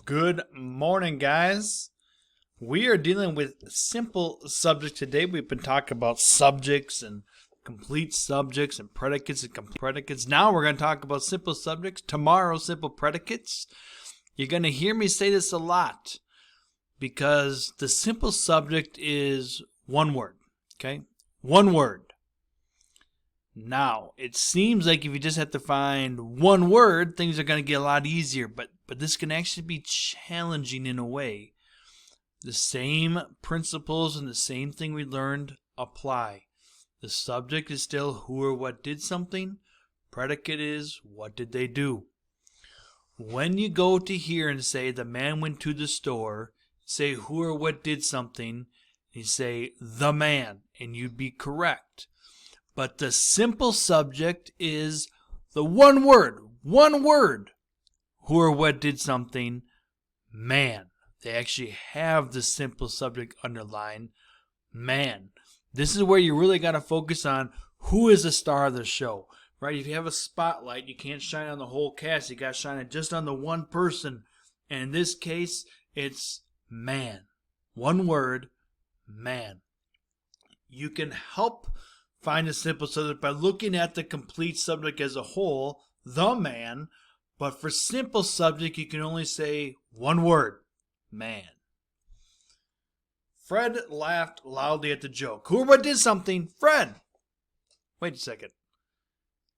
Good morning, guys. We are dealing with simple subjects today. We've been talking about subjects and complete subjects and predicates and complete predicates. Now we're going to talk about simple subjects. Tomorrow, simple predicates. You're going to hear me say this a lot because the simple subject is one word, okay? One word. Now, it seems like if you just have to find one word, things are going to get a lot easier, but this can actually be challenging in a way. The same principles and the same thing we learned apply. The subject is still who or what did something. Predicate is what did they do. When you go to here and say the man went to the store, say who or what did something, you say the man, and you'd be correct. But the simple subject is the one word, who or what did something, man. They actually have the simple subject underlined, man. This is where you really got to focus on who is the star of the show, right? If you have a spotlight, you can't shine on the whole cast. You got to shine it just on the one person. And in this case, it's man. One word, man. You can help find a simple subject by looking at the complete subject as a whole, the man. But for simple subject, you can only say one word, man. Fred laughed loudly at the joke. Who or what did something? Fred. Wait a second.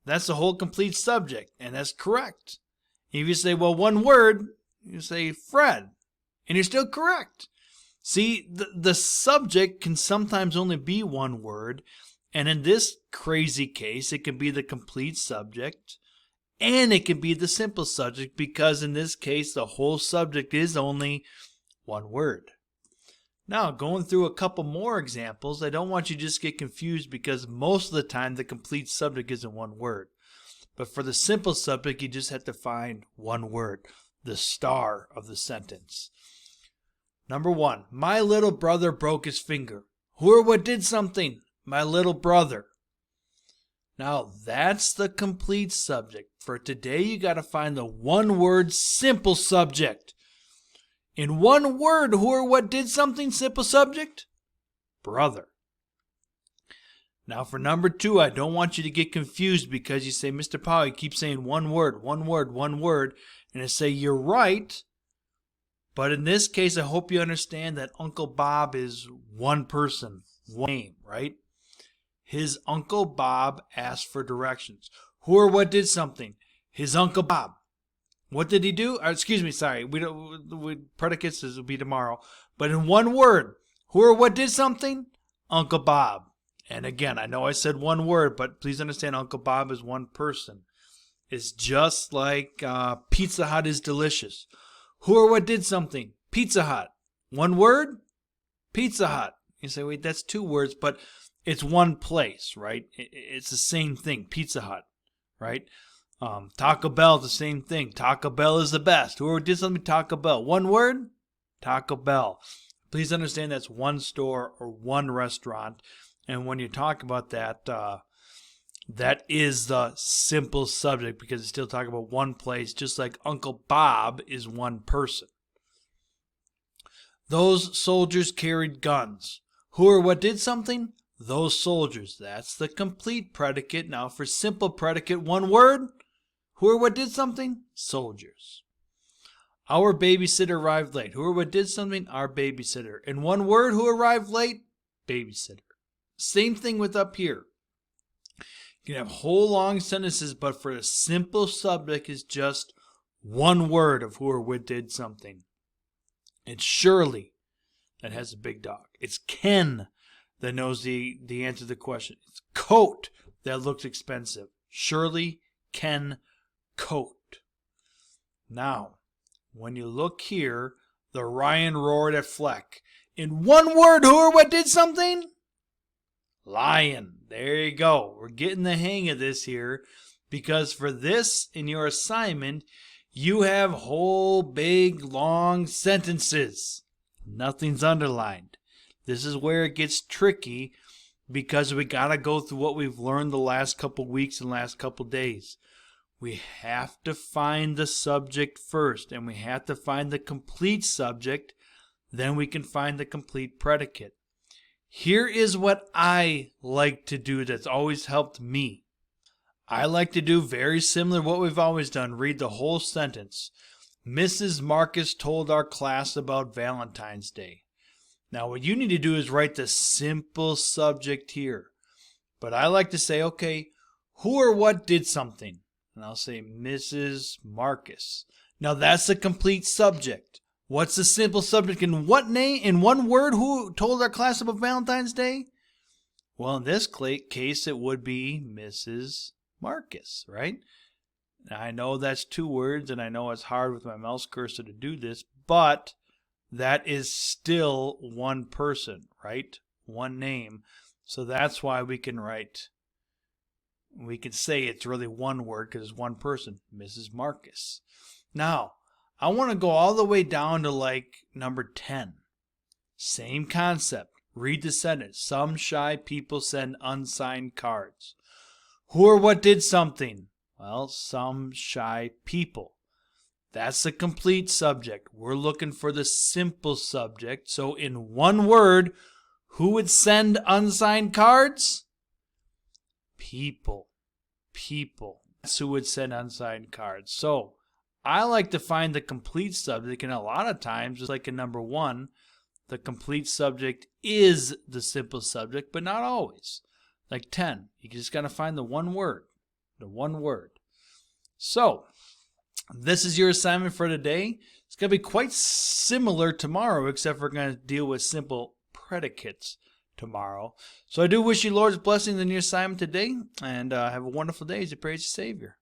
That's the whole complete subject, and that's correct. If you say, well, one word, you say Fred, and you're still correct. See, the subject can sometimes only be one word, and in this crazy case, it can be the complete subject, and it can be the simple subject, because in this case, the whole subject is only one word. Now, going through a couple more examples, I don't want you to just get confused because most of the time the complete subject isn't one word. But for the simple subject, you just have to find one word, the star of the sentence. Number one, my little brother broke his finger. Who or what did something? My little brother. Now, that's the complete subject. For today, you got to find the one-word simple subject. In one word, who or what did something? Simple subject? Brother. Now, for number two, I don't want you to get confused because you say, Mr. Powell, you keep saying one word, and I say, you're right. But in this case, I hope you understand that Uncle Bob is one person, one name, right? His Uncle Bob asked for directions. Who or what did something? His Uncle Bob. What did he do? Predicates will be tomorrow. But in one word, who or what did something? Uncle Bob. And again, I know I said one word, but please understand Uncle Bob is one person. It's just like Pizza Hut is delicious. Who or what did something? Pizza Hut. One word? Pizza Hut. You say, wait, that's two words, but it's one place, right? It's the same thing, Pizza Hut, right? Taco Bell is the same thing. Taco Bell is the best. Whoever did something, Taco Bell. One word? Taco Bell. Please understand that's one store or one restaurant. And when you talk about that, that is the simple subject because it's still talking about one place, just like Uncle Bob is one person. Those soldiers carried guns. Who or what did something? Those soldiers. That's the complete predicate. Now for simple predicate, one word. Who or what did something? Soldiers. Our babysitter arrived late. Who or what did something? Our babysitter. In one word, who arrived late? Babysitter. Same thing with up here. You can have whole long sentences, but for a simple subject is just one word of who or what did something. It's Shirley that has a big dog. It's Ken that knows the answer to the question. It's coat that looks expensive. Shirley, Ken, coat. Now, when you look here, the Ryan roared at Fleck. In one word, who or what did something? Lion. There you go. We're getting the hang of this here because for this in your assignment, you have whole big long sentences. Nothing's underlined. This is where it gets tricky because we got to go through what we've learned the last couple weeks and last couple days. We have to find the subject first, and we have to find the complete subject. Then we can find the complete predicate. Here is what I like to do that's always helped me. I like to do very similar to what we've always done. Read the whole sentence. Mrs. Marcus told our class about Valentine's Day. Now what you need to do is write the simple subject here. But I like to say, okay, who or what did something? And I'll say Mrs. Marcus. Now that's the complete subject. What's the simple subject? In what name? In one word, who told our class about Valentine's Day? Well, in this case, it would be Mrs. Marcus, right? Now, I know that's 2 words, and I know it's hard with my mouse cursor to do this, but that is still one person, right? One name. So that's why we can say it's really one word because it's one person, Mrs. Marcus. Now, I want to go all the way down to like number 10. Same concept. Read the sentence. Some shy people send unsigned cards. Who or what did something? Well, some shy people. That's the complete subject. We're looking for the simple subject. So in one word, who would send unsigned cards? People. People. That's who would send unsigned cards. So I like to find the complete subject, and a lot of times, just like in number 1, the complete subject is the simple subject, but not always. Like 10, you just got to find the one word. The one word. So, this is your assignment for today. It's going to be quite similar tomorrow, except we're going to deal with simple predicates tomorrow. So I do wish you Lord's blessings in your assignment today, and have a wonderful day as you praise your Savior.